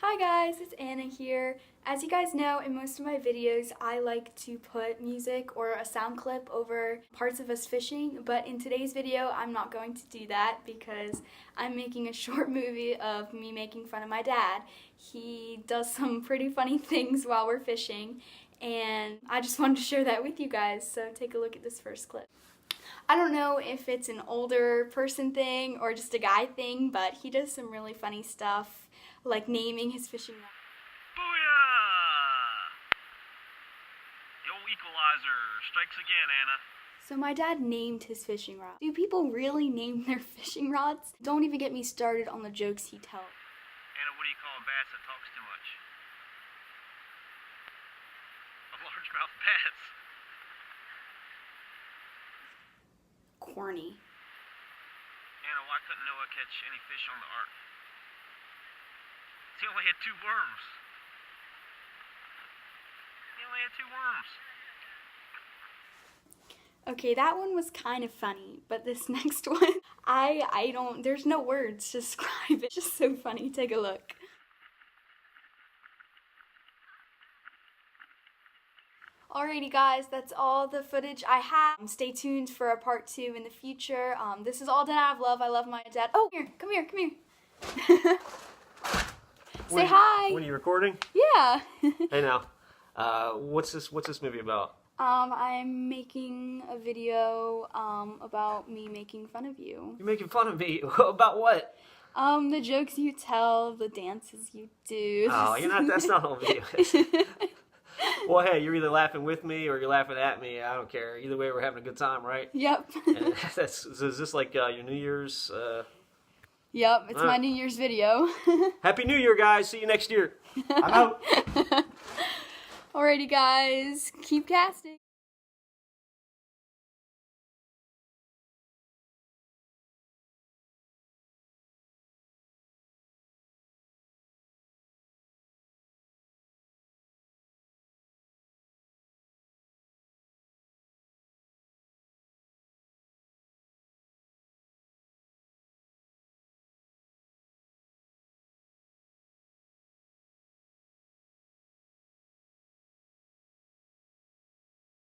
Hi guys, it's Anna here. As you guys know, in most of my videos I like to put music or a sound clip over parts of us fishing, but in today's video I'm not going to do that because I'm making a short movie of me making fun of my dad. He does some pretty funny things while we're fishing, and I just wanted to share that with you guys, so take a look at this first clip. I don't know if it's an older person thing or just a guy thing, but he does some really funny stuff, like naming his fishing rod. Booyah! The old equalizer strikes again, Anna. So my dad named his fishing rod. Do people really name their fishing rods? Don't even get me started on the jokes he tells. Anna, what do you call a bass that talks too much? A largemouth bass. Corny. Anna, why couldn't Noah catch any fish on the ark? He only had 2 worms. He only had 2 worms. Okay, that one was kind of funny, but this next one, I don't, there's no words to describe it. It's just so funny. Take a look. Alrighty guys, that's all the footage I have. Stay tuned for a part 2 in the future. This is all done out of love. I love my dad. Oh, here, come here, come here. Say hi. What are you recording? Yeah. Hey now, what's this movie about? I'm making a video about me making fun of you. You're making fun of me about what? The jokes you tell, the dances you do. Oh, you're not. That's not the whole video. Well, hey, you're either laughing with me or you're laughing at me. I don't care. Either way, we're having a good time, right? Yep. And is this like your New Year's? Yep, it's my New Year's video. Happy New Year, guys. See you next year. I'm out. Alrighty, guys. Keep casting.